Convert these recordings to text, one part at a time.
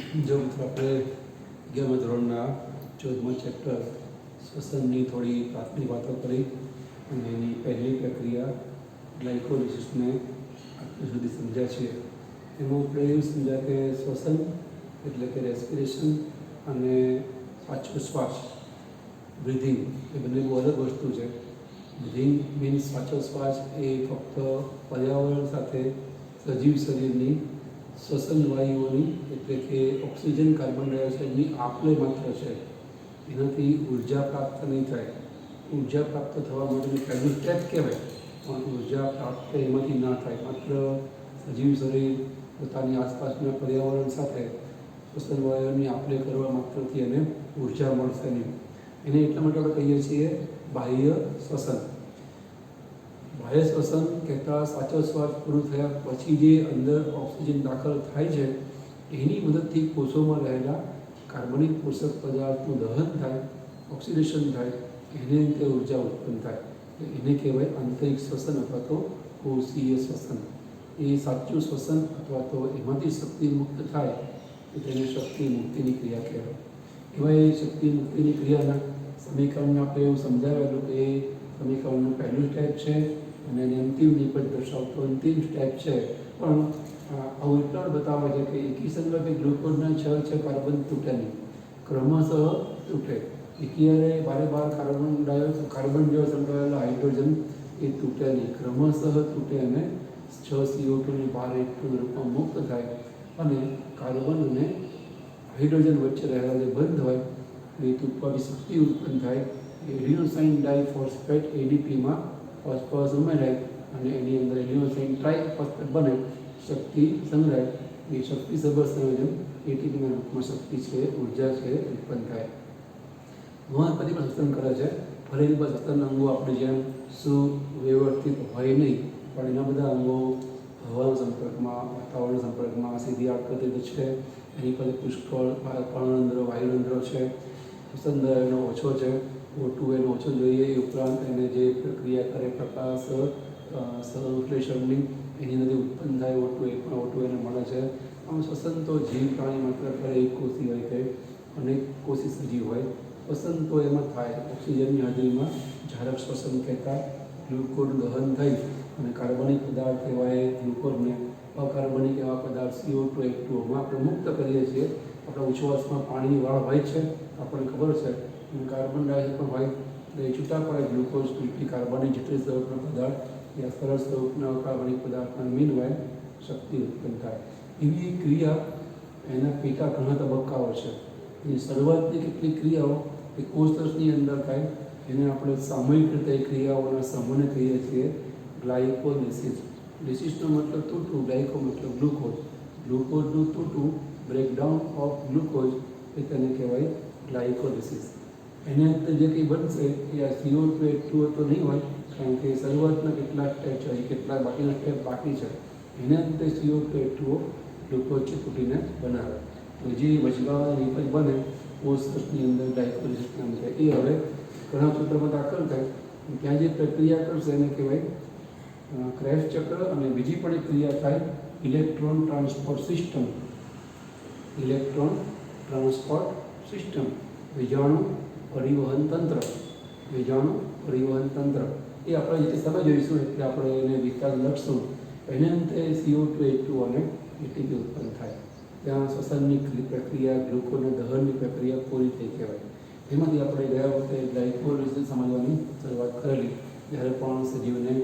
જો મિત્રો આપણે 11મા ધોરણના 14મા ચેપ્ટર શ્વસનની થોડી પ્રાથમિક વાતો કરી અને એની પહેલી પ્રક્રિયા ગ્લાયકોલિસિસને અત્યાર સુધી સમજ્યા છીએ. એમાં આપણે એવું સમજ્યા કે શ્વસન એટલે કે રેસ્પિરેશન અને શ્વાસોચ્છ્વાસ બ્રિધિંગ એ બંને બહુ અલગ વસ્તુ છે. બ્રિધિંગ મીન્સ શ્વાસોચ્છ્વાસ એ ફક્ત પર્યાવરણ સાથે સજીવ શરીરની શ્વસન વાયુઓની એટલે કે ઓક્સિજન કાર્બન ડાયોક્સાઇડની આપલે માત્ર છે. એનાથી ઉર્જા પ્રાપ્ત નહીં થાય. ઉર્જા પ્રાપ્ત થવા માટેનું પહેલું સ્ટેપ કહેવાય, પણ ઉર્જા પ્રાપ્ત એમાંથી ના થાય. માત્ર સજીવ શરીર પોતાની આસપાસના પર્યાવરણ સાથે શ્વસન વાયુઓની આપલે કરવા માત્રથી એને ઉર્જા મળશે નહીં. એને એટલા માટે આપણે કહીએ છીએ બાહ્ય શ્વસન. બાહ્ય શ્વસન કહેતા શ્વાસોચ્છ્વાસ પૂરું થયા પછી જે અંદર ઓક્સિજન દાખલ થાય છે એની મદદથી કોષોમાં રહેલા કાર્બનિક પોષક પદાર્થનું દહન થાય, ઓક્સિડેશન થાય, એને રીતે ઉર્જા ઉત્પન્ન થાય. એને કહેવાય આંતરિક શ્વસન અથવા તો કોષીય શ્વસન. એ સાચું શ્વસન અથવા તો એમાંથી શક્તિ મુક્ત થાય તો તેને શક્તિ મુક્તિની ક્રિયા કહેવાય. એવા એ શક્તિ મુક્તિની ક્રિયાના સમીકરણને આપણે એવું સમજાવેલું કે એ સમીકરણનું પહેલું સ્ટેપ છે અને એને અંતિમ નિપજ દર્શાવતો અંતિમ સ્ટેપ છે. પણ આવું એટલા બતાવે છે કે એકી સંદર્ભે ગ્લુકોઝના 6 છે કાર્બન તૂટે નહીં, ક્રમશઃ તૂટે. એકીયારે બારે બાર કાર્બન જેવા સંકળાયેલા હાઇડ્રોજન એ તૂટે નહીં, ક્રમશઃ તૂટે અને 6 CO2ની 12 ઇલેક્ટ્રોન રૂપમાં મુક્ત થાય અને કાર્બન અને હાઇડ્રોજન વચ્ચે રહેલા જે બંધ હોય એ તૂટવાથી શક્તિ ઉત્પન્ન થાય. એડિનોસાઇન ડાયફોસ્ફેટ એડીપીમાં ફોસ્ફરસ ઉમેરાય અને એની અંદર એડિનોસાઇન ટ્રાઇફોસ્ફેટ બને, શક્તિ સંગ્રહાય. એ શક્તિ સભર સંયોજન એટીપીના રૂપમાં શક્તિ છે, ઉર્જા છે, ઉત્પન્ન થાય. વનસ્પતિ પણ શ્વસન કરે છે. ભલે એની પાસે શ્વસન અંગો આપણે જેમ સુવ્યવસ્થિત હોય નહીં, પણ એના બધા અંગો હવાના સંપર્કમાં, વાતાવરણના સંપર્કમાં, સીધી આકૃતિ છે. એની પાસે પુષ્કળ પર્ણરંધ્રો, વાયુરંધ્રો છે. શ્વસન દર એનો ઓછો છે, O2 એનો ઓછો જોઈએ. એ ઉપરાંત એને જે પ્રક્રિયા કરે પ્રકાશ સંશ્લેષણની એની અંદરથી ઉત્પન્ન થાય O2 એ પણ O2 એને મળે છે. આમ શ્વસન તો જીવ પ્રાણી માત્ર કરે, એક કોષી હોય કે અનેક કોષી સજીવ હોય. શ્વસન તો એમાં થાય ઓક્સિજનની હાજરીમાં ઝારક શ્વસન કહેતા ગ્લુકોઝનું દહન થઈ અને કાર્બનિક પદાર્થ એવા એ ગ્લુકોઝને અકાર્બનિક એવા પદાર્થ CO2 H2O આપણે મુક્ત કરીએ છીએ. આપણા ઉચ્છવાસમાં પાણીની વાળ હોય છે, આપણને ખબર છે. કાર્બન ડાયોક્સાઇડ પણ હોય એટલે એ છૂટા પડે ગ્લુકોઝ રૂપી કાર્બનિક જટિલ સ્વરૂપના પદાર્થ યા સરળ સ્વરૂપના કાર્બનિક પદાર્થના મીનવાય શક્તિ ઉત્પન્ન થાય. એવી ક્રિયા એના પેટા ઘણા તબક્કાઓ છે. એની શરૂઆતની કેટલીક ક્રિયાઓ એ કોષની અંદર થાય, એને આપણે સામૂહિક રીતે એ ક્રિયાઓના સમૂહને કહીએ છીએ ગ્લાયકોલિસિસ. લિસિસનો મતલબ તૂટવું, ગ્લાયકો મતલબ ગ્લુકોઝ. ગ્લુકોઝનું તૂટવું, બ્રેકડાઉન ઓફ ગ્લુકોઝ એ તેને કહેવાય ગ્લાયકોલિસિસ. એની અંદર જે કંઈ બનશે એ આ CO2 H2O તો નહીં હોય, કારણ કે શરૂઆતના કેટલાક સ્ટેપ છે, કેટલાક બાકીના સ્ટેપ બાકી છે. એને અંતે CO2 H2O ગ્લુકોઝ તૂટીને બનાવે તો જે વચગાળાની નિપજ બને કોષની અંદર ગ્લાયકોલિસિસ નામ છે. એ હવે ઘણા સૂત્રમાં દાખલ થાય. ત્યાં જે પ્રક્રિયા કરશે એને કહેવાય ક્રેશ ચક્ર. અને બીજી પણ એક ક્રિયા થાય electron transport system. Electron transport system, વીજાણુ પરિવહન તંત્ર. વીજાણુ પરિવહન તંત્ર એ આપણે જે સમય જોઈશું એટલે આપણે એને વિકાસ લખશું. એને અંતે CO2 H2O અને એટીપી ઉત્પન્ન થાય. ત્યાં શ્વસનની પ્રક્રિયા, ગ્લુકોઝના દહનની પ્રક્રિયા પૂરી થઈ કહેવાય. એમાંથી આપણે ગયા વખતે ગ્લાયકોલિસિસ સમજવાની શરૂઆત કરેલી. જ્યારે પણ સજીવને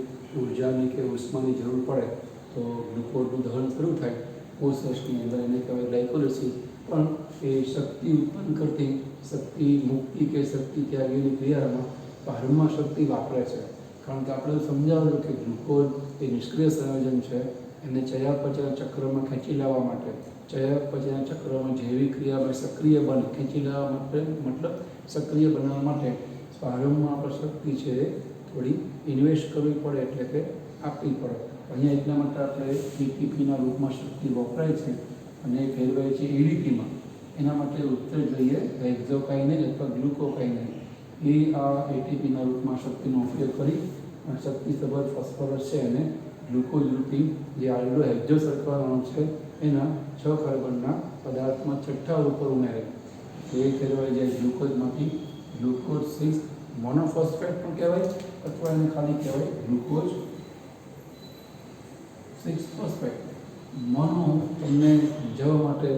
ઉર્જાની કે ઉષ્માની જરૂર પડે તો ગ્લુકોઝનું દહન શરૂ થાય કોષની અંદર, એને કહેવાય ગ્લાયકોલિસિસ. પણ એ શક્તિ ઉત્પન્ન કરતી શક્તિ મુક્તિ કે શક્તિ ત્યાગીની ક્રિયામાં બહારમાં શક્તિ વાપરે છે. કારણ કે આપણે સમજાવેલું કે ગ્લુકોઝ એ નિષ્ક્રિય સંયોજન છે. એને ચયાપચય ચક્રમાં ખેંચી લાવવા માટે, ચયાપચય ચક્રમાં જૈવિક ક્રિયામાં સક્રિય બને, ખેંચી લાવવા માટે મતલબ સક્રિય બનાવવા માટે પ્રારંભમાં આપણે શક્તિ છે એ થોડી ઇન્વેસ્ટ કરવી પડે, એટલે કે આપવી પડે. અહીંયા એટલા માટે આપણે એટીપીના રૂપમાં શક્તિ વપરાય છે અને એ ફેરવાય છે એડીપીમાં. એના માટે ઉત્તર જોઈએ હેક્ઝોકાઇનેઝ અથવા ગ્લુકોકાઇનેઝ. એ આ એટીપીના રૂપમાં શક્તિનો ઉપયોગ કરી શક્તિ સભર ફોસ્ફરસ છે એને ગ્લુકોઝ રૂપી જે આલ્ડોહેક્ઝો સલ્ફર અણુ છે એના 6 કાર્બનના પદાર્થમાં છઠ્ઠા ઉપર ઉમેરે તો એ ફેરવાઈ જાય ગ્લુકોઝમાંથી ગ્લુકોઝ 6 મોનોફોસ્ફેટ પણ કહેવાય અથવા એને ખાલી કહેવાય ગ્લુકોઝ 6 ફોસ્ફેટ. મોનો તમને સમજાવવા માટે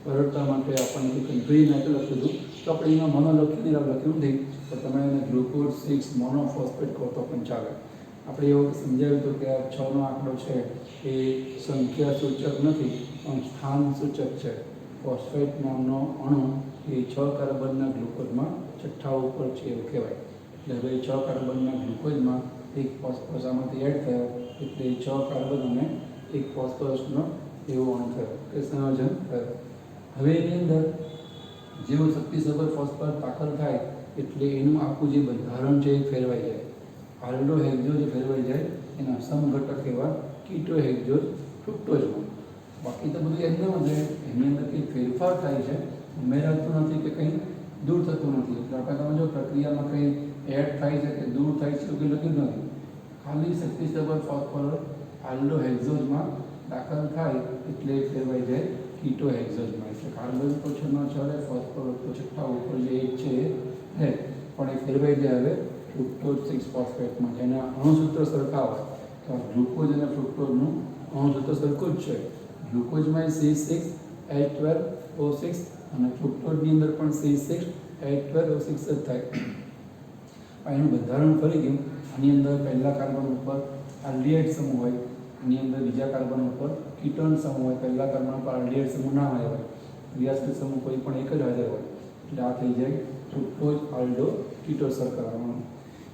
સરળતા માટે આપણને કંટ્રી નાખી લખ્યું હતું તો આપણે એમાં મોનો લખ્યું નથી તો તમે એને ગ્લુકોઝ 6 મોનોફોસ્ફેટ કહો તો પણ ચાલે. આપણે એવું સમજાવ્યું હતું કે આ 6નો આંકડો છે એ સંખ્યા સૂચક નથી પણ સ્થાન સૂચક છે. ફોસ્ફેટ નામનો અણુ એ 6 કાર્બનના ગ્લુકોઝમાં છઠ્ઠા ઉપર છે એવું કહેવાય. એટલે હવે 6 કાર્બનના ગ્લુકોઝમાં એક ફોસ્ફરસ આમાંથી એડ થયો એટલે 6 કાર્બન અને એક ફોસ્ફરસનો એવો અણુ થયો કે સંયોજન થયો. હવે એની અંદર જેવું શક્તિસભર ફોસ્ફર દાખલ થાય એટલે એનું આખું જે બંધારણ છે એ ફેરવાઈ જાય. આલ્ડોહેક્ઝો જે ફેરવાઈ જાય એના સમઘટક એવા કીટોહેક્ઝો ફ્રુક્ટોઝમાં. બાકી તો બધું એમને જ એની અંદર કંઈ ફેરફાર થાય છે, ઉમેરાતું નથી કે કંઈ દૂર થતું નથી. એટલે આપણે તમે જો પ્રક્રિયામાં કંઈ એડ થાય છે કે દૂર થાય છે એવું કંઈ લખ્યું નથી. ખાલી શક્તિસભર ફોસ્ફર આલ્ડોહેક્ઝોઝમાં દાખલ થાય એટલે ફેરવાઈ જાય કીટોહેક્ઝોઝમાં. એટલે કાર્બન તો 6 ચાલે, ફોસ્ફર તો છઠ્ઠા ઉપર જે એક છે એ પણ એ ફેરવાઈ જાય હવે ફ્રુક્ટોઝ 6 ફોસ્ફેટમાં. જેના અણુસૂત્ર સરખા હોય તો ગ્લુકોઝ અને ફ્રુક્ટોઝનું અણુસૂત્ર સરખું જ છે. ગ્લુકોઝમાં C6H12O6 અને ફ્રુક્ટોઝની અંદર પણ C6H12O6 જ થાય. એનું બંધારણ ફરી ગયું. આની અંદર પહેલા કાર્બન ઉપર આલ્ડીહાઇડ સમૂહ હોય, આની અંદર બીજા કાર્બન ઉપર કીટોન સમૂહ હોય. પહેલા કાર્બન ઉપર આલ્ડીહાઇડ સમૂહ ના હોય, ક્રિયાશીલ સમૂહ કોઈ પણ એક જ હાજર હોય. એટલે આ થઈ જાય ફ્રુક્ટોઝ આલ્ડો કીટો સર્કલ.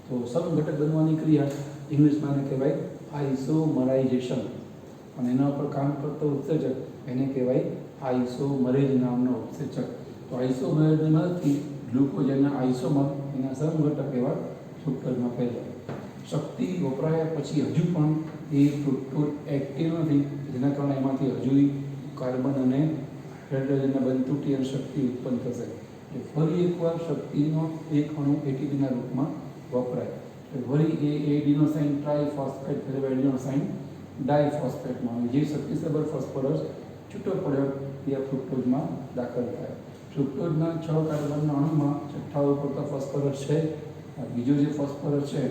તો સમઘટક બનવાની ક્રિયા ઇંગ્લિશમાં એને કહેવાય આઇસોમરાઇઝેશન. અને એના ઉપર કામ કરતો ઉત્સેચક એને કહેવાય આઇસોમરેજ નામનો ઉત્સેચક. તો આઇસોમરેજની મદદથી ગ્લુકોઝ એના આઇસોમર એના સમઘટક એવા ફ્રુક્ટોઝમાં ફેરવાય. શક્તિ વપરાયા પછી હજુ પણ એ ફ્રુક્ટોઝ એક્ટિવ નથી, જેના કારણે એમાંથી હજુ કાર્બન અને હાઇડ્રોજનના બંધ તૂટી અને શક્તિ ઉત્પન્ન થશે. એટલે ફરી એકવાર શક્તિનો એક અણુ એટીપીના રૂપમાં વપરાય. વળી એ એડિનોસાઇન ટ્રાઇફોસ્ફેટ ફેરવાય એડિનોસાઇન ડાયફોસ્ફેટમાં. જે શક્તિસભર ફોસ્ફરસ છૂટો પડ્યો એ ફ્રુક્ટોઝમાં દાખલ થાય. ફ્રુક્ટોઝના 6 કાર્બનના અણુમાં છઠ્ઠા ઉપર તો ફોસ્ફરસ છે, બીજો જે ફોસ્ફરસ છે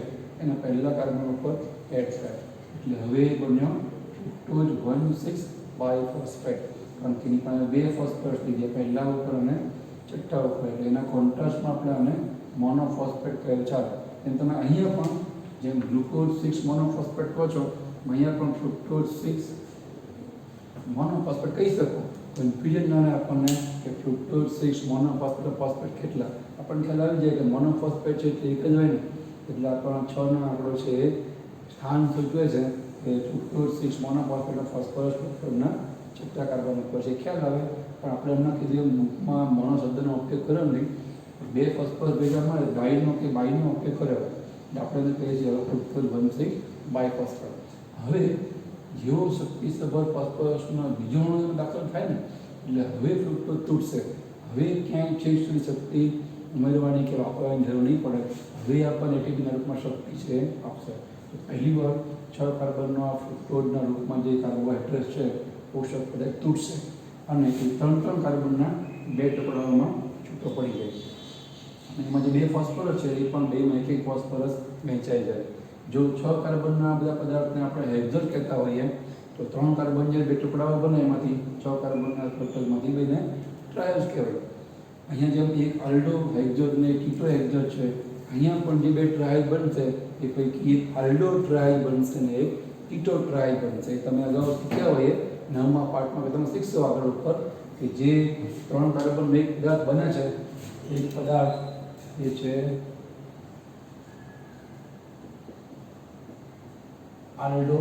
એના પહેલા કાર્બન ઉપર એડ થાય. એટલે હવે બન્યો ફ્રુક્ટોઝ 1,6 બાયફોસ્ફેટ. કારણ કે એની પાસે 2 ફોસ્ફરસ થઈ ગયા, પહેલા ઉપર અને છઠ્ઠા ઉપર. એટલે એના કોન્ટ્રાસ્ટમાં આપણે આને મોનોફોસ્ફેટ કહે ચાલે. એમ તમે અહીંયા પણ જેમ ગ્લુકોઝ 6 મોનોફોસ્ફેટ કહો છો, અહીંયા પણ ફ્રુક્ટોઝ 6 મોનોફોસ્ફેટ કહી શકો. કન્ફ્યુઝન ના રહે આપણને કે ફ્રુક્ટોઝ 6 મોનોફોસ્ફેટ ફોસ્ફેટ કેટલા. આપણને ખ્યાલ આવી જાય કે મોનોફોસ્ફેટ છે એટલે એક જ હોય ને. એટલે આપણા 6નો આંકડો છે એ સ્થાન સૂચવે છે કે ફ્રુક્ટોઝ 6 મોનોફોસ્ફેટ ફોસ્ફરસ ફ્રુક્ટોઝના છઠ્ઠા કાર્બન ઉપર છે. ખ્યાલ આવે પણ આપણે એમના કીધું બુકમાં મોનો શબ્દનો ઉપયોગ કર્યો નહીં. 2 ફોસ્ફરસ ભેગા મળે ડાઈનો કે બાઈનો ઉપયોગ કર્યો એટલે આપણે એને કહીએ છીએ ફ્રુક્ટોઝ 1,6 બાયફોસ્ફેટ. હવે જેવો શક્તિસભર ફોસ્ફરસનો બીજો અણુ દાખલ થાય ને એટલે હવે ફ્રુક્ટોઝ તૂટશે. હવે ક્યાંય છેક સુધી શક્તિ ઉમેરવાની કે વાપરવાની જરૂર નહીં પડે. હવે આપણને એટીપીના રૂપમાં શક્તિ છે આપશે. તો પહેલી વાર 6 કાર્બનનો આ ફ્રુક્ટોઝના રૂપમાં જે કાર્બોહાઈડ્રેટ છે પોષક પદાર્થ તૂટશે અને એ 3 કાર્બનના 2 ટુકડાઓમાં છૂટો પડી જાય. અને એમાં જે 2 ફોસ્ફરસ છે એ પણ 2માં એક ફોસ્ફરસ વહેંચાઈ જાય. જો 6 કાર્બનના બધા પદાર્થને આપણે હેક્ઝોન કહેતા હોઈએ તો 3 કાર્બન જે 2 ટુકડાઓ બને એમાંથી 6 કાર્બનના ફ્રુક્ટોઝમાંથી બને ટ્રાયલ્સ કહેવાય. અહીંયા જેમ એક આલ્ડો હેક્ઝોન ને કીટો હેક્ઝોન છે, અહીંયા પણ જે 2 ટ્રાયલ બનશે એ પૈકી એક આલ્ડો ટ્રાયલ બનશે ને એક કીટો ટ્રાયલ બનશે. તમે અગાઉ શીખ્યા હોઈએ 9મા પાઠમાં તમે શીખશો આગળ ઉપર કે જે 3 કાર્બન એક પદાર્થ બને છે એક પદાર્થ એ છે આલ્ડો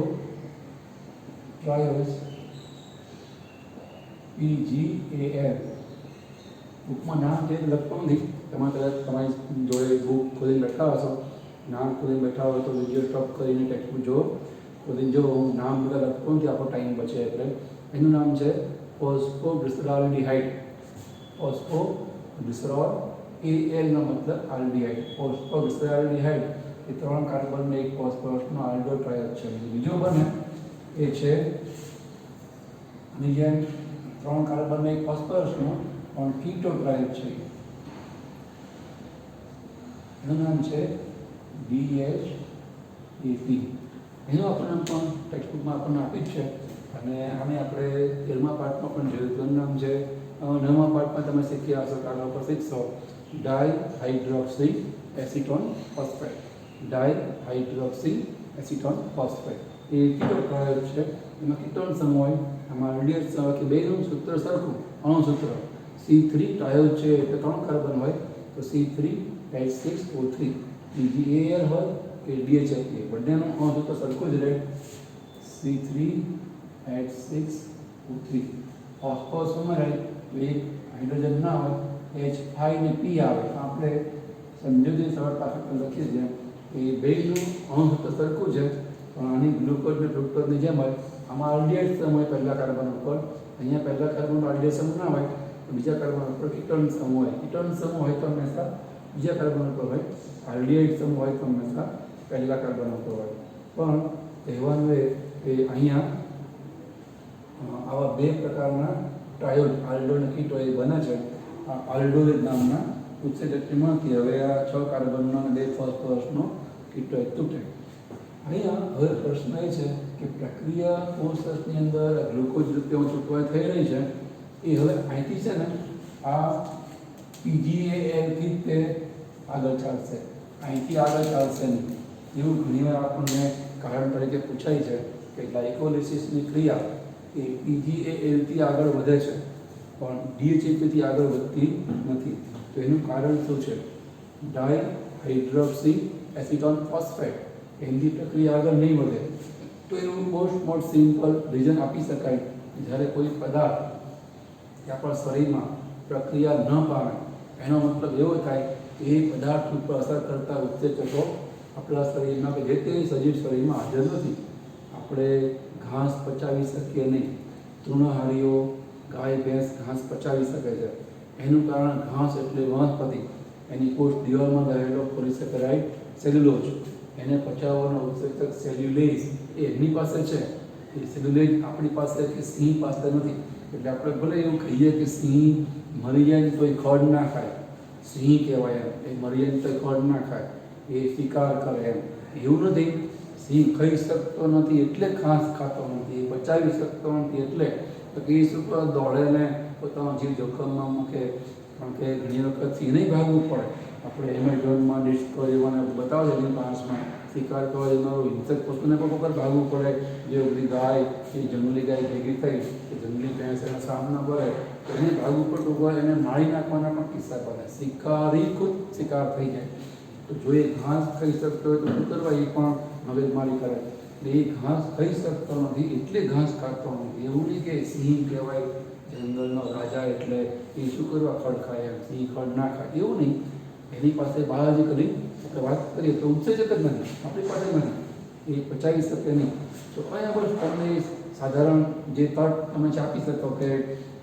ટ્રાયલ્સ PGAL. બુકમાં નામ જે લખતું નથી, તમારે કદાચ તમારી જોડે બુક ખોલીને બેઠા હશો, નામ ખોલીને બેઠા હોય તો વિડીયો સ્ટોપ કરીને ટેક્સ્ટબુક જો ખોલીને જો હું નામ બધા લખતું નથી આપણો ટાઈમ બચે એટલે. એનું નામ છે ફોસ્ફોગ્લિસરાલ્ડિહાઇડ. ફોસ્ફોગ્લિસરોલ AL નો મતલબ આલ્ડીહાઇડ. ફોસ્ફોગ્લિસરાલ્ડિહાઇડ એ 3 કાર્બન ને એક ફોસ્ફરસનો આલ્ડો ટ્રાયલ છે. બીજો બને એ છે આની જેમ 3 કાર્બન એક ફોસ્ફરસનો પણ કીટો ડ્રાઈવ છે. એનું નામ છે DHAP. એનું આપણને પણ ટેક્સ્ટબુકમાં આપણને આપી જ છે અને આને આપણે 13મા પાઠમાં પણ જોયું. તેનું નામ છે 9મા પાઠમાં તમે શીખ્યા હશો, આગળ પર શીખશો, ડાયહાઇડ્રોક્સી એસિટોન ફોસ્ફેટ. ડાયહાઇડ્રોક્સી એસિટોન ફોસ્ફેટ એ કીટો ડ્રાઈવ છે. એમાં કીટોન સમૂહ હોય. આમાં રેડિયસ કે બેનું સૂત્ર સરખું, અણુસૂત્ર C3 ટાયોલ છે એટલે 3 કાર્બન હોય તો C3H6O3. BgAl હોય કે DHAP બંનેનું અણુસૂત્ર સરખું જ રહે, C3H6O3. ફોસ્ફરસમાં રહે એક હાઇડ્રોજન ના હોય, H5 ને P આવે. આપણે સમજૂતી સરળતા ખાતર લખીએ છીએ એ બેનું અણુસૂત્ર સરખું છે પણ આની ગ્લુકોઝ ને ફ્રુક્ટોઝની જેમ હોય. આમાં આલ્ડિહાઇડ સમૂહ હોય પહેલા કાર્બન ઉપર, અહીંયા પહેલા કાર્બન પર આલ્ડિહાઇડ સમૂહ ના હોય, બીજા કાર્બન ઉપર કીટોન સમૂહ હોય. કીટોન સમૂહ હોય તો હંમેશા બીજા કાર્બન ઉપર હોય, આલ્ડિહાઇડ સમૂહ હોય તો હંમેશા પહેલા કાર્બન ઉપર હોય. પણ કહેવાનું એ કે અહીંયા આવા બે પ્રકારના ટ્રાયોલ આલ્ડો અને કીટો એ બને છે. આ આલ્ડોલિક નામના ઉત્સેચકમાંથી હવે આ 6 કાર્બનનો અને 2 ફોસ્ફરસનો કીટો એક તૂટે. અહીંયા હવે પ્રશ્ન એ છે કે પ્રક્રિયા કોષની અંદર ગ્લુકોઝ રૂપે છૂટવાઈ થઈ રહી છે એ હવે અહીંથી છે ને આ PGAL થી તે આગળ ચાલશે, અહીંથી આગળ ચાલશે નહીં. એવું ઘણીવાર આપણને કારણ તરીકે પૂછાય છે કે ગ્લાયકોલિસિસની ક્રિયા એ PGAL થી આગળ વધે છે પણ DHAP થી આગળ વધતી નથી. તો એનું કારણ શું છે? ડાયહાઇડ્રોક્સી એસિટોન ફોસ્ફેટ એની પ્રક્રિયા આગળ નહીં વધે. તો એનું મોસ્ટ સિમ્પલ રીઝન આપી શકાય. જ્યારે કોઈ પદાર્થ કે આપણા શરીરમાં પ્રક્રિયા ન પામે એનો મતલબ એવો થાય કે એ પદાર્થ ઉપર અસર કરતા ઉત્સેચકો આપણા શરીરમાં કે જે તે સજીવ શરીરમાં હાજર નથી. આપણે ઘાસ પચાવી શકીએ નહીં. તૃણહારીઓ, ગાય ભેંસ ઘાસ પચાવી શકે છે. એનું કારણ ઘાસ એટલે વનસ્પતિ, એની કોષ દિવાલમાં રહેલો પોલિસેકેરાઇડ સેલ્યુલોઝ, એને પચાવવાનો ઉત્સેચક સેલ્યુલેઝ એ એમની પાસે છે. એ સેલ્યુલેઝ આપણી પાસે કે સિંહ પાસે નથી. એટલે આપણે ભલે એવું કહીએ કે સિંહ મરી જાય તો એ ખડ ના ખાય, સિંહ કહેવાય એમ, એ મરી જાય તો ખડ ના ખાય, એ શિકાર કરે એમ. એવું નથી. સિંહ ખાઈ શકતો નથી એટલે ઘાસ ખાતો નથી, એ બચાવી શકતો નથી એટલે તો કે શું દોડે ને પોતાનો જીવ જોખમમાં મૂકે. કારણ કે ઘણી વખત સિંહને ભાગવું પડે. આપણે એમેઝોનમાં ડિસ્કવરીમાં બતાવે છે પાસમાં શિકાર કરવા જનારો હિંસક પશુને પણ ઉપર ભાગવું પડે. જે બધી ગાય એ જંગલી ગાય ભેગી થઈ કે જંગલી ભેંસ એનો સામનો કરે તો એને ભાગવું પડતું હોય, એને મારી નાખવાના પણ કિસ્સા બને. શિકારી ખુદ શિકાર થઈ જાય. તો જો એ ઘાસ ખાઈ શકતો હોય તો શું કરવા? એ પણ મગજમારી કરે. એ ઘાસ ખાઈ શકતો નથી એટલે ઘાસ ખાતો નથી. એવું નહીં કે સિંહ કહેવાય જંગલનો રાજા એટલે એ શું કરવા ખડ ખાય એમ, સિંહ ખડ ના ખાય એવું નહીં. એની પાસે બાયોલોજીકલી આપણે વાત કરીએ તો ઉત્સેચક જ નથી, આપણી પાસે નથી, એ પચાવી શકે નહીં. તો અહીંયા બસ તમને સાધારણ જે તર્ક તમે આપી શકો કે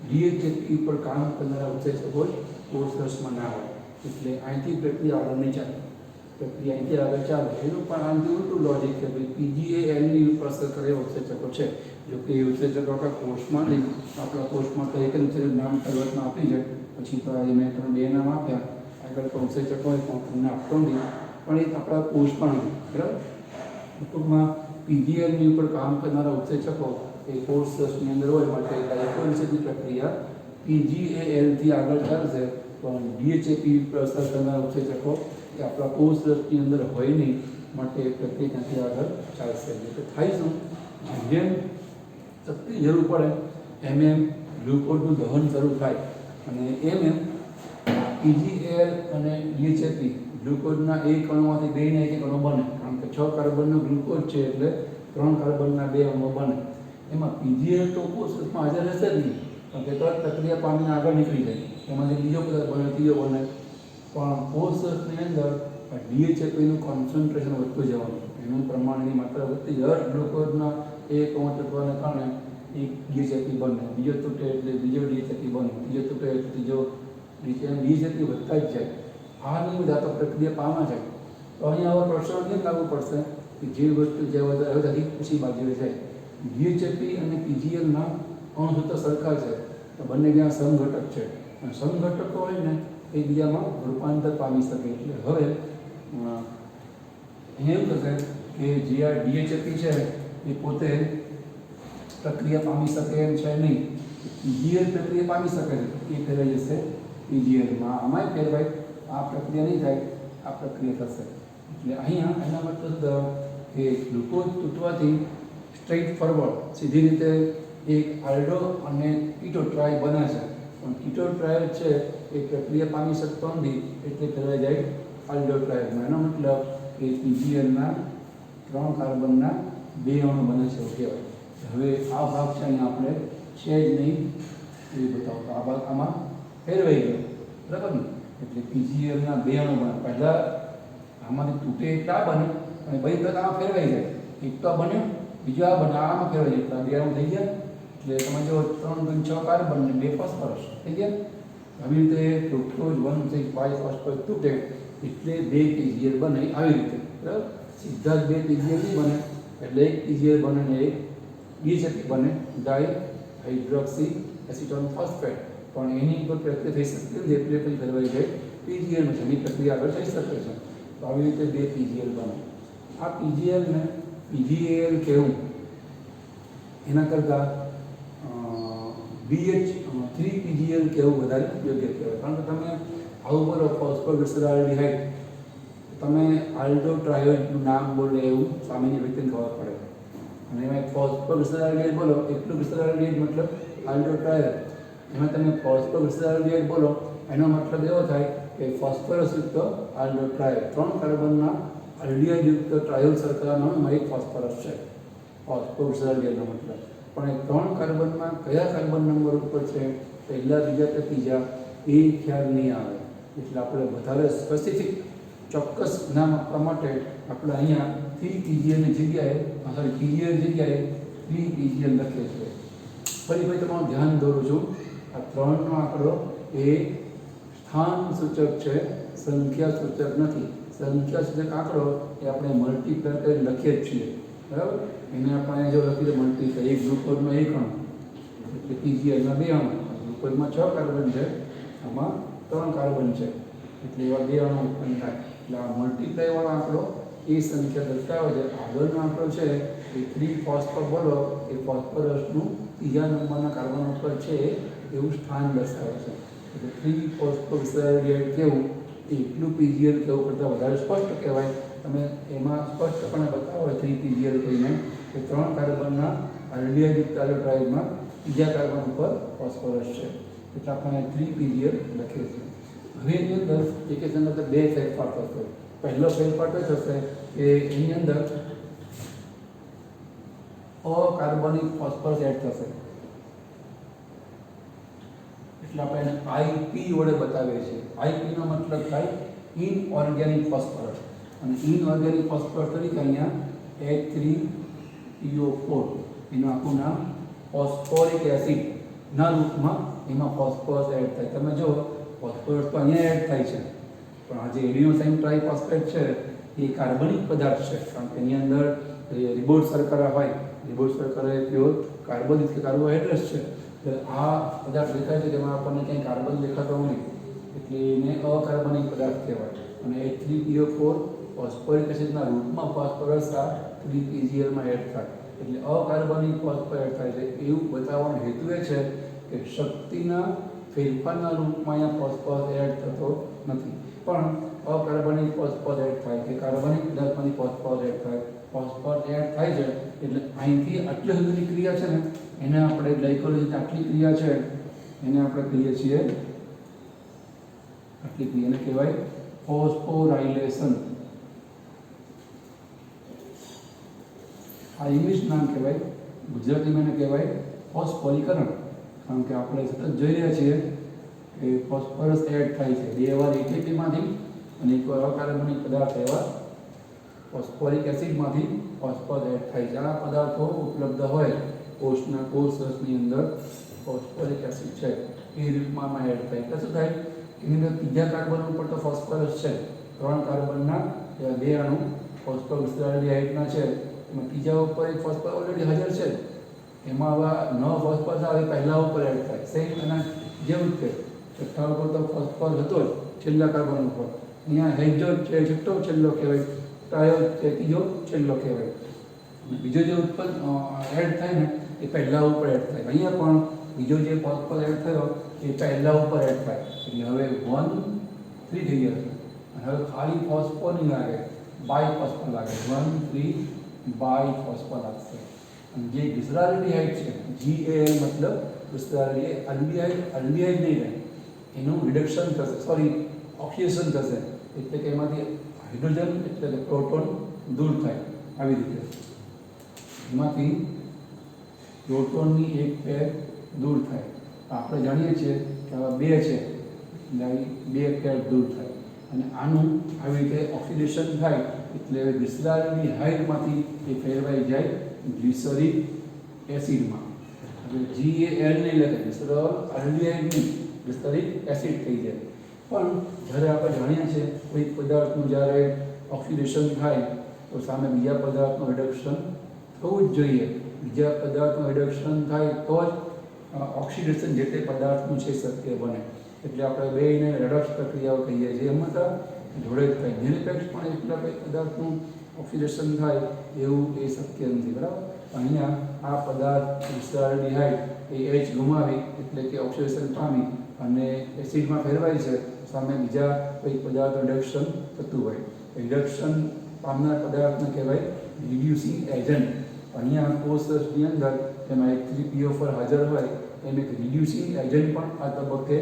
DHAP ઉપર કામ કરનારા ઉત્સેચકો જ કોષરસમાં ના હોય એટલે અહીંથી પ્રક્રિયા આગળ નહીં ચાલે. પ્રક્રિયા અહીંથી આગળ ચાલે એનું પણ આનાથી ઉલટું લોજિક કે ભાઈ PGALની ઉપર અસર કરે ઉત્સેચકો છે. જો કે એ ઉત્સેચકો આપણા કોષમાં નહીં, આપણા કોષમાં તો એક જ નામ શરૂઆતમાં આપી છે, પછી તો મેં તમને 2 નામ આપ્યા. આગળ તો ઉત્સેચક હોય તો તમને આપતો નહીં, પણ એ આપણા કોષમાં નથી. બરાબર? ટૂંકમાં PGALની ઉપર કામ કરનારા ઉત્સેચકો એ કોષની અંદર હોય માટે ગ્લાયકોલિસિસની પ્રક્રિયા PGAL થી આગળ ચાલશે પણ DHAP પર અસર કરનારા ઉત્સેચકો એ આપણા કોષની અંદર હોય નહીં માટે પ્રક્રિયા ત્યાંથી આગળ ચાલશે. એટલે થાય શું? જેમ શક્તિ જરૂર પડે એમ ગ્લુકોઝનું દહન શરૂ થાય અને એમ PGAL અને DHAP ગ્લુકોઝના એક અણુમાંથી 2 ને 1 અણુ બને. કારણ કે 6 કાર્બનનો ગ્લુકોઝ છે એટલે 3 કાર્બનના 2 અણુ બને. એમાં PGAL તો કોષમાં હાજર રહેશે જ નહીં, કારણ કે તરત પ્રક્રિયા પામીને આગળ નીકળી જાય. એમાંથી બીજો પદાર્થ બને, ત્રીજો બને. પણ કોષની અંદર DHAPનું કોન્સન્ટ્રેશન વધતું જવાનું, એનું પ્રમાણ, એની માત્રા વધતી જાય. ગ્લુકોઝના એક અણુ તૂટવાને કારણે એક DHAP બને, બીજો તૂટે એટલે બીજો DHAP બને, ત્રીજો તૂટે એટલે ત્રીજો DHAP વધતા જ જાય. આ નહીં બધા તો પ્રક્રિયા પામા જાય. તો અહીંયા આવા પ્રશ્નો કેમ લાવવું પડશે કે જે વસ્તુ જે વધારે ઓછી બાજુએ જાય DHAP અને PGLના અણુસૂત્ર સરખા છે, તો બંને જ્યાં સમઘટક છે અને સમઘટકો હોય ને એકબીજામાં રૂપાંતર પામી શકે. એટલે હવે અહીંયા એવું થશે કે જે આ DHAP છે એ પોતે પ્રક્રિયા પામી શકે એમ છે નહીં, PGL પ્રક્રિયા પામી શકે છે, એ ફેરવાઈ જશે PGLમાં. આમાંય ફેરવાય, આ પ્રક્રિયા નહીં થાય, આ પ્રક્રિયા થશે. એટલે અહીંયા એના મતલબ કે ગ્લુકોઝ તૂટવાથી સ્ટ્રેટ ફોરવર્ડ સીધી રીતે એક આલ્ડો અને કીટો ટ્રાય બને છે, પણ કીટો ટ્રાય છે એ પ્રક્રિયા પામી શકતો નથી, એટલે ફેરવાઈ જાય આલ્ડો ટ્રાયમાં. એનો મતલબ કે PGLના 3 કાર્બનના 2 અણુ બને છે એવું કહેવાય. હવે આ ભાગ છે અહીંયા આપણે છે જ નહીં એ બતાવતો, આ ભાગ આમાં ફેરવાઈ ગયો, બરાબર ને? એટલે PGLના 2 અણુ બને, પહેલાં આમાંથી તૂટે એટલા બને અને બધી તરફ આમાં ફેરવાઈ જાય, એક તો બન્યો, બીજો આ બને, આમાં ફેરવાઈ જાય, 2 અણુ થઈ ગયા. એટલે તમે જો 3 × 6 કાર્બન ને 2 ફોસ્ફરસ થઈ ગયા. આવી રીતે ફ્રુક્ટોઝ 1,6,5 ફોસ્ફરસ તૂટે એટલે 2 PGL બને. આવી રીતે બરાબર, સીધા જ 2 PGL નહીં બને, એટલે એક PGL બને ને એક DHAP બને, ડાયહાઇડ્રોક્સી એસિટોન ફોસ્ફેટ. પણ એની કોઈ પ્રક્રિયા થઈ શકતી નથી, એટલે પછી ફેરવાઈ જાય PGLમાં છે, એની પ્રક્રિયા આગળ થઈ શકે છે. તો આવી રીતે 2 PGL બને. આ PGL ને PGAL કહેવું એના કરતાં BH3PGL કહેવું વધારે યોગ્ય કહેવાય. કારણ કે તમે આવું બોલો ફોસ્ફોગ્લિસરાલ્ડિહાઇડ, તમે આલ્ડો ટ્રાયોડનું નામ બોલે એવું સામાન્ય વ્યક્તિને ખબર પડે. અને એમાં ફોસ્ફોગ્લિસરાલ્ડિહાઇડ બોલો, એટલું ગ્લિસરાલ્ડિહાઇડ મતલબ આલ્ડો ટ્રાયોડ, એમાં તમે ફોસ્ફોગ્લિસરાલ્ડિહાઇડ બોલો એનો મતલબ એવો થાય કે ફોસ્ફરસયુક્ત આલ્ડો ટ્રાયોડ. 3 કાર્બનના આલ્ડિહાઇડયુક્ત ટ્રાયોડ સરખામાં એક ફોસ્ફરસ છે, ફોસ્ફોગ્લિસરાલ્ડિહાઇડનો મતલબ. પણ એ 3 કાર્બનમાં કયા કાર્બન નંબર ઉપર છે, પહેલા, બીજા કે ત્રીજા, એ ખ્યાલ નહીં આવે. એટલે આપણે વધારે સ્પેસિફિક ચોક્કસ નામ આપવા માટે આપણે અહીંયા 3PGLની જગ્યાએ PGL જગ્યાએ 3PGL લખીએ છીએ. ફરી તમારું ધ્યાન દોરું છું, આ 3નો આંકડો એ સ્થાન સૂચક છે, સંખ્યા સૂચક નથી. સંખ્યા સૂચક આંકડો એ આપણે મલ્ટીપ્લાય કરી લખીએ જ છીએ, બરાબર? એને આપણે જો લખીએ મલ્ટીપ્લાય, એક ગ્લુકોઝમાં 1 અણુ એટલે PGLના 2 અણુ, ગ્લુકોઝમાં 6 કાર્બન છે, આમાં 3 કાર્બન છે, એટલે એવા 2 અણુ ઉત્પન્ન થાય. એટલે આ મલ્ટીપ્લાયવાળો આંકડો એ સંખ્યા દર્શાવે છે. આગળનો આંકડો છે એ 3 ફોસ્ફર બોલો, એ ફોસ્ફરસનું ત્રીજા નંબરના કાર્બન ઉપર છે એવું સ્થાન દર્શાવે છે. એટલે 3 ફોસ્ફોગ્લિસરાલ્ડિહાઇડ કેવું એટલું PGL કેવું કરતાં વધારે સ્પષ્ટ કહેવાય. તમે એમાં સ્પષ્ટપણે બતાવો 3PGL કહીને કે 3 કાર્બનના આલ્ડિહાઇડયુક્ત ટ્રાયોડમાં ત્રીજા કાર્બન ઉપર ફોસ્ફરસ છે, એટલે આપણે 3PGL લખીએ છીએ. હવે એની અંદર એકેસની અંદર 2 ફેરફાર થશે. પહેલો ફેરફાર તો થશે કે એની અંદર અકાર્બનિક ફોસ્ફરસ એડ થશે, એટલે આપણે એને IP વડે બતાવીએ છીએ. IP નો મતલબ થાય ઇનઓર્ગેનિક ફોસ્ફરસ, અને ઇનઓર્ગેનિક ફોસ્ફરસ તરીકે અહીંયા H3PO4 એનું આખું નામ ફોસ્ફોરિક એસિડના રૂપમાં એમાં ફોસ્ફરસ એડ થાય. તમે જો ફોસ્ફરસ તો અહીંયા એડ થાય છે, પણ આ જે એડિનોસાઇન ટ્રાઇફોસ્ફેટ છે એ કાર્બનિક પદાર્થ છે, કારણ કે એની અંદર રિબોઝ શર્કરા હોય, રિબોઝ શર્કરા એ પ્યોર કાર્બોદિત કે કાર્બોહાઈડ્રેટ્સ છે. એટલે આ પદાર્થ દેખાય છે તેમાં આપણને ક્યાંય કાર્બન દેખાતો નથી, એટલે એને અકાર્બનિક પદાર્થ કહેવાય. અને H3PO4 ફોસ્ફોરિક એસિડના રૂપમાં ફોસ્ફરસ આ 3PGLમાં એડ થાય, એટલે અકાર્બનિક ફોસ્ફર એડ થાય છે. એવું બતાવવાનો હેતુ એ છે કે શક્તિના ફેરફારના રૂપમાં અહીંયા ફોસ્ફરસ એડ થતો નથી, પણ અકાર્બનિક ફોસ્ફરસ એડ થાય કે કાર્બનિક પદાર્થમાંથી ફોસ્ફરસ એડ થાય, ફોસ્ફરસ એડ થાય છે. એટલે અહીંથી આટલી સુધીની ક્રિયા છે ને એને આપણે ગ્લાયકોલિસિસ આટલી ક્રિયા છે એને આપણે કહીએ છીએ, આટલી ક્રિયાને કહેવાય ફોસ્ફોરાયલેશન. આ ઇંગ્લિશ નામ કહેવાય, ગુજરાતીમાં એને કહેવાય ફોસ્ફોરીકરણ. કારણ કે આપણે સતત જોઈ રહ્યા છીએ કે ફોસ્ફરસ એડ થાય છે 2 વાર ATPમાંથી અને 1 વાર અકાર્બનિક પદાર્થ એવા ફોસ્ફોરિક એસિડમાંથી ફોસ્ફરસ એડ થાય છે. આ પદાર્થો ઉપલબ્ધ હોય કોષની અંદર ફોસ્ફોરિક એસિડ છે એ રૂપમાં એડ થાય. એટલે શું થાય, એની અંદર ત્રીજા કાર્બન ઉપર તો ફોસ્ફરસ છે, 3 કાર્બનના 2 અણુ ફોસ્ફોગ્લિસરાલ્ડિહાઇડના છે, એમાં ત્રીજા ઉપર એક ફોસ્ફર ઓલરેડી હાજર છે, એમાં હવે નવો ફોસ્ફરસ આવે પહેલા ઉપર એડ થાય. સેમ એના જેવું જ છે. છઠ્ઠા ઉપર તો ફોસ્ફર હતો જ છેલ્લા કાર્બન ઉપર. અહીંયા હેક્ઝો છે છઠ્ઠો છેલ્લો કહેવાય, ટ્રાયો છે ત્રીજો છેલ્લો કહેવાય. બીજો જે ઉત્પન્ન એડ થાય ને એ પહેલા ઉપર એડ થાય. અહીંયા પણ બીજો જે ફોસ્ફર એડ થયો એ પહેલા ઉપર એડ થાય. એટલે હવે 1 3 થઈ ગયા છે. અને હવે ખાલી ફોસ્ફર નહીં લાગે, બાય ફોસ્ફર લાગે. 1 3 બાય ફોસ્ફર લાગશે. અને જે ગ્લિસરાલ્ડિહાઇડ છે, GAL મતલબ ગ્લિસરાલ્ડિહાઇડ, અલ્ડિહાઇડ નહીં રહે, એનું રિડક્શન થશે, સોરી ઓક્સિડેશન થશે. એટલે કે એમાંથી હાઇડ્રોજન એટલે કે પ્રોટોન દૂર થાય. આવી રીતે એમાંથી પ્રોટોનની એક પેર દૂર થાય. આપણે જાણીએ છીએ કે આવા 2 છે એટલે આવી 2 પેર દૂર થાય. અને આનું આવી રીતે ઓક્સિડેશન થાય એટલે ગ્લિસરાલ્ડિહાઇડમાંથી એ ફેરવાઈ જાય ગ્લિસરિક એસિડમાં. હવે GAL નહીં લખે, ગ્લિસરાલ્ડિહાઇડ નહીં, ગ્લિસરિક એસિડ થઈ જાય. પણ જ્યારે આપણે જાણીએ છીએ કોઈ પદાર્થનું જ્યારે ઓક્સિડેશન થાય તો સામે બીજા પદાર્થનું રિડક્શન થવું જ જોઈએ. બીજા પદાર્થનું રિડક્શન થાય તો જ ઓક્સિડેશન જે તે પદાર્થનું છે શક્ય બને. એટલે આપણે બેયને રેડોક્સ પ્રક્રિયાઓ કહીએ છીએ. એમાં તો જોડે જ થાય. નિરપેક્ષ પણ એટલા કંઈ પદાર્થનું ઓક્સિડેશન થાય એવું એ શક્ય નથી, બરાબર. અહીંયા આ પદાર્થ ગ્લિસરાલ્ડિહાઇડ એ H ગુમાવી એટલે કે ઓક્સિડેશન પામી અને એસિડમાં ફેરવાય છે. સામે બીજા કોઈ પદાર્થનું રિડક્શન થતું હોય, રિડક્શન પામનાર પદાર્થને કહેવાય રિડ્યુસિંગ એજન્ટ. અહીંયા કોષની અંદર તેમાં એક 3PO4 હાજર હોય એમ એક રિડ્યુસિંગ એજન્ટ પણ આ તબક્કે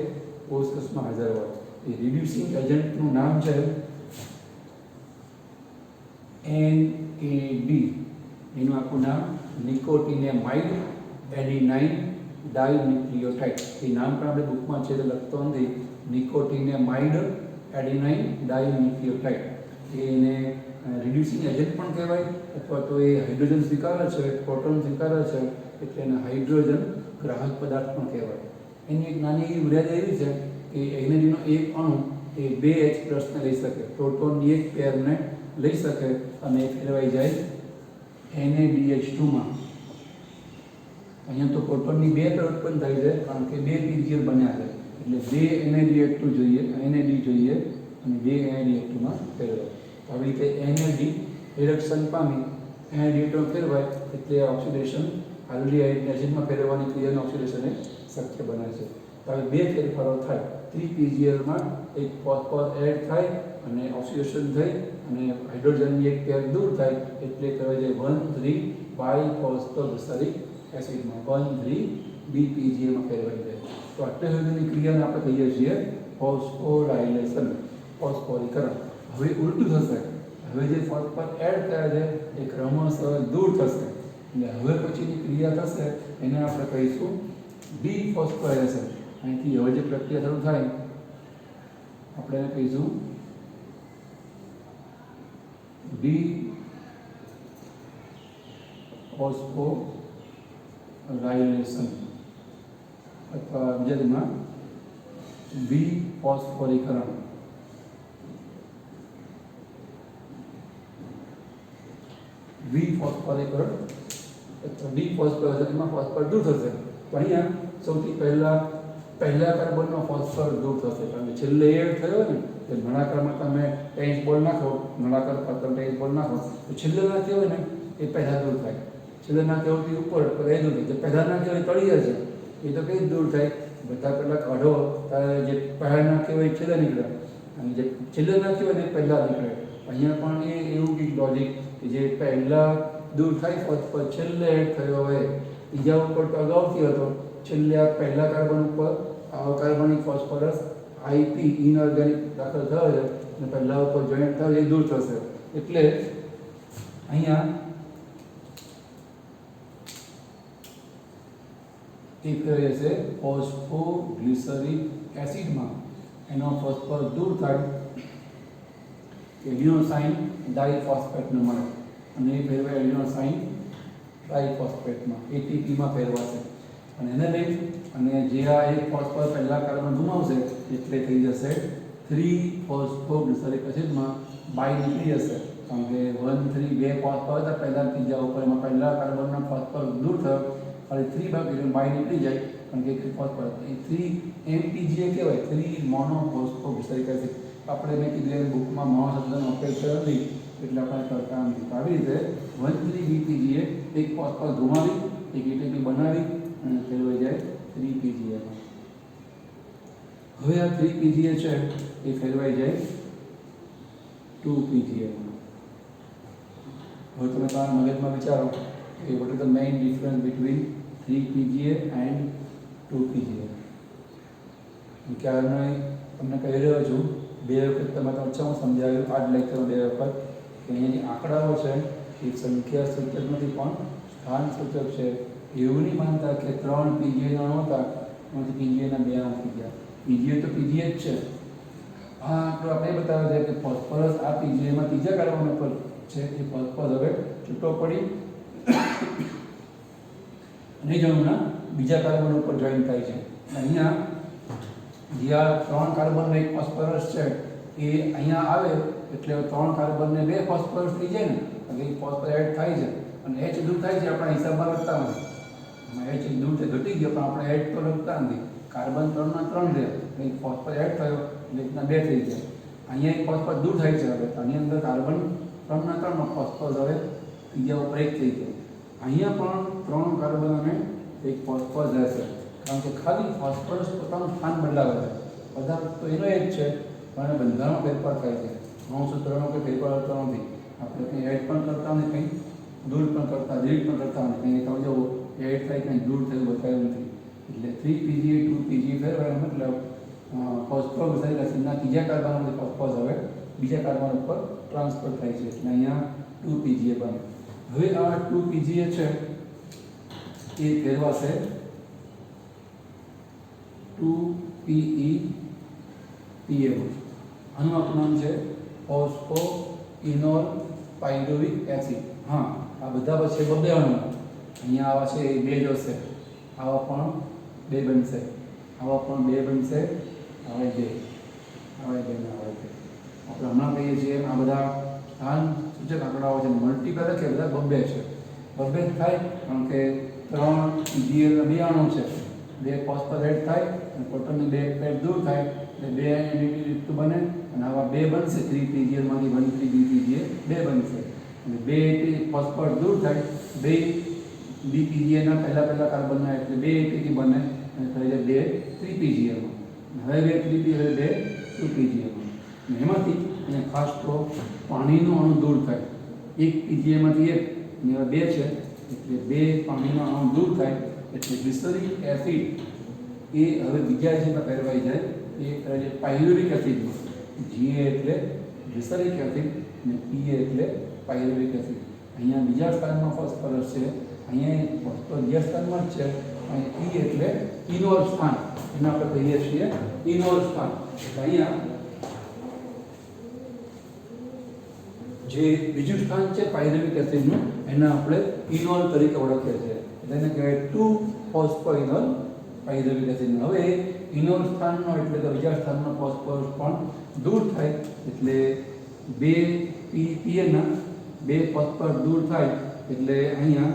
કોષમાં હાજર હોય. એ રિડ્યુસિંગ એજન્ટનું નામ છે NAD. એનું આખું નામ નિકોટિનેમાઇડ એડિનાઇન ડાઇન્યુક્લિયોટાઇડ. એ નામ પણ આપણે બુકમાં છે તો લખતો નથી. નિકોટિનેમાઇડ એડિનાઇન ડાઇન્યુક્લિયોટાઇડ. એને રિડ્યુસિંગ એજન્ટ પણ કહેવાય, અથવા તો એ હાઇડ્રોજન સ્વીકારે છે, પ્રોટોન સ્વીકારે છે એટલે એને હાઇડ્રોજન ગ્રાહક પદાર્થ પણ કહેવાય. એની એક નાની એવી મર્યાદા એવી છે કે એનર્જીનો એક અણુ એ 2H+ ને લઈ શકે, પ્રોટોનની એક પેરને લઈ શકે અને એ ફેરવાઈ જાય NaBH2માં. અહીંયા તો પ્રોટોનની 2 પેર ઉત્પન્ન થાય છે કારણ કે 2 PGL બન્યા છે. એટલે 2 NaDH2 જોઈએ, NAD જોઈએ અને 2 NaDH2માં ફેરવાય. આવી રીતે NAD રિડક્શન પામી NaDH2 ફેરવાય એટલે ઓક્સિડેશન આલ્ડિહાઇડ એસિડમાં ફેરવવાની ક્રિયાનું ઓક્સિડેશન એ શક્ય બને છે. હવે 2 ફેરફારો થાય. 3PGLમાં એક ફોસ્ફર એડ થાય અને ઓક્સિડેશન થઈ અને હાઇડ્રોજનની એક પેર દૂર થાય એટલે કહેવાય છે 1,3 બાયફોસ્ફોગ્લિસરિક એસિડમાં 1,3 BPGLમાં ફેરવાઈ જાય. તો આટલી સુધીની ક્રિયાને આપણે કહીએ છીએ ફોસ્ફોરાયલેશન, ફોસ્ફોરીકરણ. હવે ઉલટું થશે. હવે જે ફોસ્ફર એડ થયા છે એ ક્રમશઃ દૂર થશે. એટલે હવે પછીની ક્રિયા થશે એને આપણે કહીશું ડિફોસ્ફોરાયલેશન. અહીંથી હવે જે પ્રક્રિયા શરૂ થાય આપણે એને કહીશું ડિફોસ્ફોરાયલેશન અથવા ગુજરાતીમાં વિફોસ્ફોરીકરણ. વિફોસ્ફોરીકરણ અથવા ડિફોસ્ફોરાયલેશનમાં ફોસ્ફર દૂર થશે. તો અહીંયા સૌથી પહેલા કાર્બનનો ફોસ્ફર દૂર થશે કારણ કે છેલ્લે એડ થયો ને કે નળાકારમાં તમે ટેનિસ બોલ નાખો, નળાકાર પાત્ર ટેનિસ બોલ નાખો તો છેલ્લે નાખ્યો હોય ને એ પહેલાં દૂર થાય. છેલ્લે નાખ્યો હોય ઉપર પર એ દૂર થાય. જે પહેલાં નાખ્યો હોય તળિયે છે એ તો કઈ દૂર થાય. બધા પહેલાં કાઢો ત્યારે જે પહેલાં નાખ્યો હોય છેલ્લે નીકળે અને જે છેલ્લે નાખ્યો હોય ને પહેલાં નીકળે. અહીંયા પણ એ એવું કંઈક લોજિક કે જે પહેલાં દૂર થાય ફોસ્ફર છેલ્લે એડ થયો હોય. બીજા ઉપર તો અગાઉથી હતો, છેલ્લે આ પહેલા કાર્બન ઉપર કાર્બનિક ફોસ્ફરસ IP ઇનઓર્ગેનિક દાખલ થયો છે અને પહેલા ઉપર જોઈન્ટ થાય એ દૂર થશે. એટલે અહીંયા એ કહે છે ફોસ્ફોગ્લિસરિક એસિડમાં એનો ફોસ્ફર દૂર થાય એડિનોસાઇન ડાઇફોસ્ફેટને મળે અને એ ફેરવાય એડિનોસાઇન ડાઇફોસ્ફેટમાં ATPમાં ફેરવાશે. અને એને લઈ અને જે આ એક ફોસ્ફર પહેલા કાર્બન ગુમાવશે એટલે થઈ જશે 3 ફોસ્ફોગ્લિસરિક એસિડમાં બાય નીકળી જશે કારણ કે 1 3 બે ફોસ્ફરસ હતા પહેલા ત્રીજા ઉપર, એમાં પહેલા કાર્બનનો ફોસ્ફરસ દૂર થયો, ખાલી 3 બાકી બાય નીકળી જાય, કારણ કે એક ફોસ્ફરસ એ 3 MPGA કહેવાય, 3 મોનોફોસ્ફોગ્લિસરિક એસિડ. આપણે મેં કીધું એ બુકમાં મોનો શબ્દનો ઉપયોગ થયો નથી એટલે આપણે કરતા નથી. આવી રીતે 1,3-BPGA એક ફોસ્ફરસ ગુમાવી, એક ATP બનાવી અને ફેરવાઈ જાય 3PGA માં. હવે આ 3PGA છે એ ફેરવાઈ જાય 2PGA માં. હવે તમે તમારા મગજમાં વિચારો કે what is the main difference between 3PGA and 2PGA. કારણ તમને કહી રહ્યો છું, બે વખત તમે તો ઓછામાં સમજાવ્યું આ જ લેક્ચરમાં બે વખત કે અહીંયાની આંકડાઓ છે એ સંખ્યા સૂચક નથી પણ સ્થાન સૂચક છે. એવું નહીં માનતા કે 3 PGA હતા એમાંથી PGA 2 થઈ ગયા. PGA તો PGA જ છે. આ આંકડો આપણે બતાવે છે કે ફોસ્ફરસ આ PGAમાં ત્રીજા કાર્બન ઉપર છે, એ ફોસ્ફરસ હવે છૂટો પડી અને જમણા બીજા કાર્બન ઉપર જોઈન થાય છે. અહીંયા જે આ 3 કાર્બન એક ફોસ્ફરસ છે એ અહીંયા આવે એટલે 3 કાર્બન ને 2 ફોસ્ફરસ થઈ જાય ને, એટલે એક ફોસ્ફરસ એડ થાય છે અને H દૂર થાય છે. આપણા હિસાબમાં લખતા નથી, H દૂર તે ઘટી ગયો પણ આપણે H તો લખતા નથી. કાર્બન 3 ના 3 રહે, એક ફોસ્ફરસ એડ થયો એટલે એકના 2 થઈ જાય. અહીંયા એક ફોસ્ફરસ દૂર થાય છે, હવે આની અંદર કાર્બન 3 ના 3 નો ફોસ્ફરસ હવે ત્રીજા ઉપર 1 થઈ ગયો. અહીંયા પણ 3 કાર્બન અને એક ફોસ્ફરસ રહેશે, કારણ કે ખાલી ફોસ્ફરસ પોતાનું સ્થાન બદલાવે છે. પદાર્થ તો એનો એક છે પણ બંધારણમાં ફેરફાર થાય છે. સૂત્રનો કોઈ ફેરફાર થતો નથી. આપણે કંઈ એડ પણ કરતા નથી, કંઈ દૂર પણ કરતા ડિલીટ પણ કરતા નથી. કંઈ તમે જો એડ થાય કંઈ દૂર થયું બતાવ્યું નથી. એટલે 3PGA 2PGA ફેરવાય મતલબ ફોસ્ફોગ્લિસરિક એસિડના ત્રીજા કાર્બનમાંથી ફોસ્ફરસ હવે બીજા કાર્બન ઉપર ટ્રાન્સફર થાય છે, એટલે અહીંયા 2PGA બને. હવે આ 2PGA છે એ ફેરવાશે 2PEPA. આનું આપણું નામ છે ફોસ્ફોઇનોલ પાયરુવિક એસિડ. હા, આ બધા પછી બબે અણુ અહીંયા આવા છે એ 2 જ હશે, આવા પણ 2 બનશે, આવા પણ 2 બનશે, આવા 2, આવા 2 ને આવા 2. આપણે હમણાં કહીએ છીએ આ બધા સ્થાન સૂચક આંકડાઓ છે, મલ્ટીપલ કે બધા બબે છે. બબે થાય કારણ કે 3 PGA 2 અણુ છે, 2 ફોસ્ફરસ એડ થાય અને પ્રોટોનની 2 પેર દૂર થાય એટલે 2 યુનિટ બને અને આવા 2 બનશે. 3PGA માંથી 1,3-BPGA 2 બનશે અને 2 ફોસ્ફરસ દૂર થાય, 2 BPGA ના પહેલા કાર્બનના એટલે 2 ATP બને અને થઈ જાય 2 3PGA માં. હવે 2 3PGA 2 2PGA માં. એમાંથી અને ખાસ તો પાણીનો અણુ દૂર થાય. એક PGA માંથી એક અને 2 છે એટલે 2 પાણીનો અણુ દૂર થાય એટલે ગ્લિસરિક એસિડ એ હવે બીજા જેમાં ફેરવાઈ જાય, એ ફેરવાઈ જાય પાયરુવિક એસિડમાં. GA એટલે ગ્લિસરિક એસિડ અને PA એટલે પાયરુવિક એસિડ. અહીંયા બીજા સ્થાનમાં ફોસ્ફરસ છે, અહીંયા ફોસ્ફરસ બીજા સ્થાનમાં જ છે અને E એટલે ઇનોલ સ્થાન, એને આપણે કહીએ છીએ ઇનોલ સ્થાન. એટલે અહીંયા જે બીજું સ્થાન છે પાયરુવિક એસિડનું એને આપણે ઇનોલ તરીકે ઓળખીએ છીએ, એટલે એને કહેવાય 2-ફોસ્ફોઇનોલ પાયરુવિક એસિડ. હવે ઇનોલ સ્થાનનો એટલે કે બીજા સ્થાનનો ફોસ્ફરસ પણ દૂર થાય એટલે 2 PA ના 2 ફોસ્ફરસ દૂર થાય એટલે અહીંયા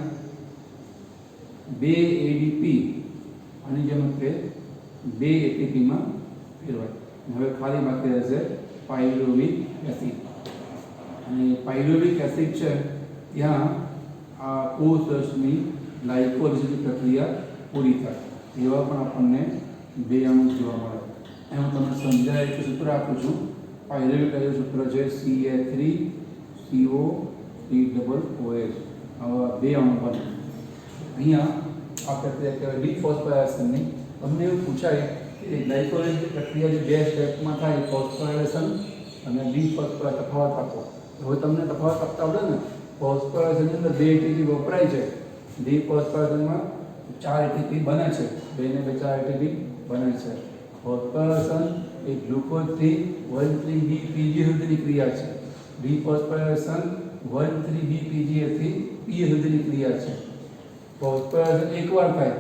2 ADP આની જેમ કે 2 ATP માં ફેરવાય. હવે ખાલી બાકી રહેશે પાયરુવિક એસિડ. અને પાયરુવિક એસિડ છે ત્યાં આ કોષની ગ્લાયકોલિસિસ પ્રક્રિયા પૂરી થાય એવા પણ આપણને 2 અણુ જોવા મળે. એ હું તમને સમજાય એટલે સૂત્ર આપું છું. પાયરુવિક એસિડ સૂત્ર છે Ca3CO3OH. આવા 2 અણુ બને. અહીંયા આ પ્રક્રિયા કહેવાય ડિફોસ્ફોરાયલેશનની. તમને એવું પૂછાય કે ગ્લાયકોલિસિસ પ્રક્રિયા જે 2 સ્ટેપમાં થાય, ફોસ્ફોરાયલેશન અને ડિફોસ્ફોરાયલેશન, તફાવત આપો. હવે તમને તફાવત આપતા આવડે ને, ફોસ્ફોરાયલેશનની અંદર 2 ATP વપરાય છે, ડિફોસ્ફોરાયલેશનમાં 4 ATP બને છે, 2 ને 2 4 ATP બને છે. ફોસ્ફોરાયલેશન એ ગ્લુકોઝથી 1,3-BPGA સુધીની ક્રિયા છે, ડિફોસ્ફોરાયલેશન 1,3-BPGA થી PA સુધીની ક્રિયા છે. ફોસ્ફોરાયલેશન એકવાર થાય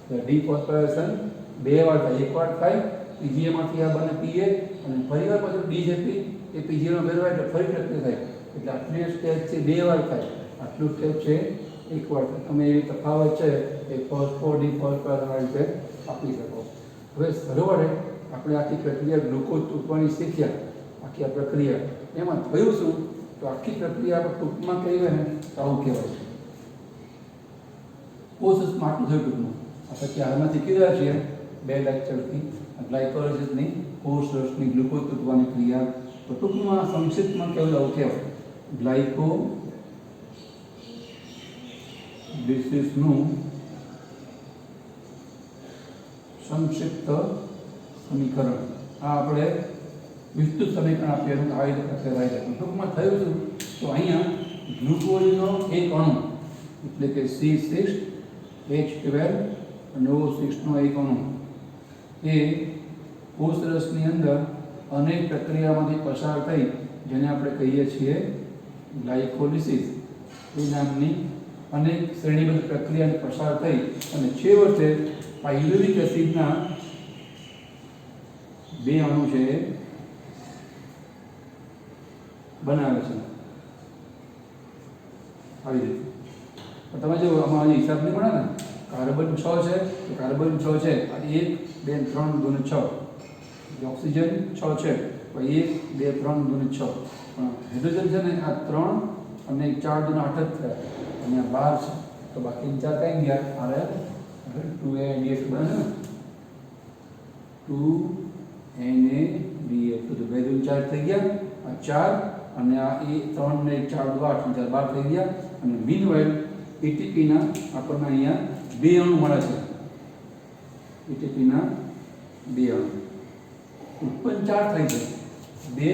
તો ડિફોસ્ફોરાયલેશન 2 વાર થાય. એકવાર થાય PGA માંથી આ બને PA અને ફરીવાર પાછું D છે એ PGA માં ફેરવાય એટલે ફરી પ્રક્રિયા થાય એટલે આટલી સ્ટેપ છે 2 વાર થાય, આટલું સ્ટેપ છે 1 વાર થાય. તમે એવી તફાવત છે એ ફોસ્ફોડી ફોસ્ફોરાઇડ રીતે આપી શકો. હવે સરવાળે આપણે આખી પ્રક્રિયા ગ્લુકોઝ તૂટવાની શીખ્યા. આખી આ પ્રક્રિયા એમાં થયું શું, તો આખી પ્રક્રિયા આપણે ટૂંકમાં કહીએ ને તો આવું કહેવાય છે. પ્રોસેસમાં આટલું થયું ટૂંકમાં. આપણે હાલમાંથી કીધા છીએ 2 લેક્ચરથી ગ્લાયકોલિસિસની કોષ રસની ગ્લુકોઝ તૂટવાની ક્રિયા. તો ટૂંકમાં સંક્ષિપ્તમાં કહેવું આવું કહેવાય, ગ્લાયકોલિસિસનું સંક્ષિપ્ત સમીકરણ. આ આપણે વિસ્તૃત સમીકરણ આપીએ તો આવી રીતે કહેવાય છે. ટૂંકમાં થયું શું, તો અહીંયા ગ્લુકોઝનો એક અણુ એટલે કે C6H12 અને O6 નો એક અણુ એ કોષ રસની અંદર અનેક પ્રક્રિયામાંથી પસાર થઈ, જેને આપણે કહીએ છીએ ગ્લાયકોલિસિસ. એ નામની અનેક શ્રેણીબદ્ધ પ્રક્રિયાને પસાર થઈ અને છેવટે પાયરુવિક એસિડના 2 અણુ છે બનાવે છે આવી રીતે. તમે જો આમાં હિસાબ નહીં મળે ને, કાર્બન 6 છે તો કાર્બન 6 છે, આ 1 2 3 2 6. ઓક્સિજન 6 છે તો 1 2 3 2 6. પણ હાઇડ્રોજન છે ને આ 3 અને 4 2 8 જ થયા અને આ 12 છે, તો બાકી 4 કઈ ગયા, આ 2NADH બને છે ને, 2NADH તો વેલ્યુ 4 થઈ ગયા, આ 4 અને આ 3 ને 4 2 8 12 થઈ ગયા. અને મીનવાઇલ એટીપીના આપણને અહીંયા 2 અણુ મળે છે. એટીપીના 2 અણુ ઉત્પન્ન 4 થઈ છે, 2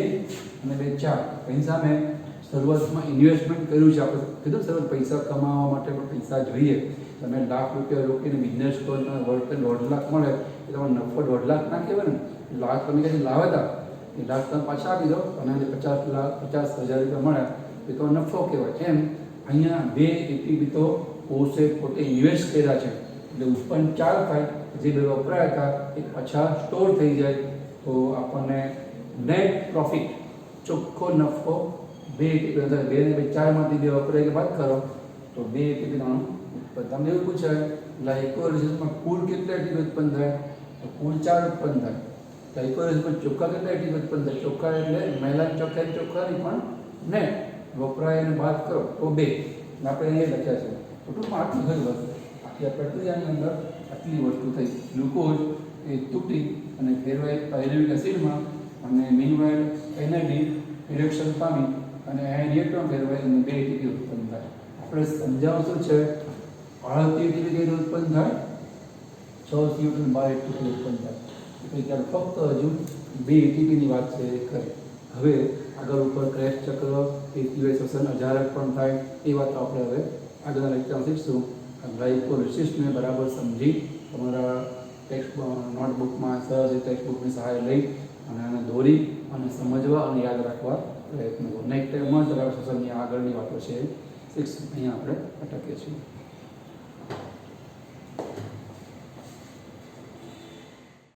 અને 2 4. એની સામે શરૂઆતમાં ઇન્વેસ્ટમેન્ટ કર્યું છે. આપણે કીધું સરસ પૈસા કમાવા માટે પણ પૈસા જોઈએ. તમે લાખ રૂપિયા રોકીને બિઝનેસ કરો, વર્ષે 1.5 લાખ મળે એ તમારો નફો 1.5 લાખ ના કહેવાય ને. લાખ તમે ક્યાંથી લાવ્યા હતા એ લાખ તમે પાછા આપી દો અને 50,000 રૂપિયા મળે એ તો નફો કહેવાય. એમ અહીંયા 2 એટીપી તો કોષે પોતે ઇન્વેસ્ટ કર્યા છે એટલે ઉત્પન્ન 4 થાય. જે 2 વપરાયા હતા એ પાછા સ્ટોર થઈ જાય તો આપણને નેટ પ્રોફિટ ચોખ્ખો નફો 2 એટીપી અંદર 2 ને 4 માંથી 2 વપરાય બાદ કરો તો 2 એટીપી નો ઉત્પન્ન. તમને એવું પૂછાય ગ્લાયકોલિસિસમાં કુલ કેટલા એટીપી ઉત્પન્ન થાય, તો કુલ 4 ઉત્પન્ન થાય. ગ્લાયકોલિસિસમાં ચોખ્ખા કેટલા એટીપી ઉત્પન્ન થાય, ચોખ્ખા એટલે મહિલા ચોખ્ખા નહીં પણ નેટ વપરાય અને બાદ કરો તો 2. આપણે એ લખ્યા છે. ટૂંકમાં આટલું થયું બસ. આખી આ પ્રક્રિયાની અંદર આટલી વસ્તુ થઈ. ગ્લુકોઝ એ તૂટી અને ફેરવાય પાયરુવિક એસિડમાં અને મીનવાઇલ NAD રિડક્શન પામી અને રિએક્ટરમાં ફેરવાય અને 2 એટીપી ઉત્પન્ન થાય. આપણે સમજાવવું શું છે, 38 એટીપી કઈ ઉત્પન્ન થાય, 6 CO2 12 એટીપી ઉત્પન્ન થાય. એટલે ત્યારે ફક્ત હજુ 2 એટીપીની વાત છે એ કરી. હવે આગળ ઉપર ક્રેશ ચક્ર એ સિવાય શ્વસન અજારક પણ થાય એ વાત આપણે હવે આગળના લેક્ચરમાં શીખશું. ગ્લાયકોલિસિસને બરાબર સમજી તમારા નોટબુકમાં સરસ ટેક્સ્ટબુકની સહાય લઈ અને આને દોરી અને સમજવા અને યાદ રાખવા પ્રયત્ન કરો. નેક્સ્ટ ટાઈમમાં જ શ્વસનની આગળની વાતો છે શીખશું. અહીંયા આપણે અટકીએ છીએ.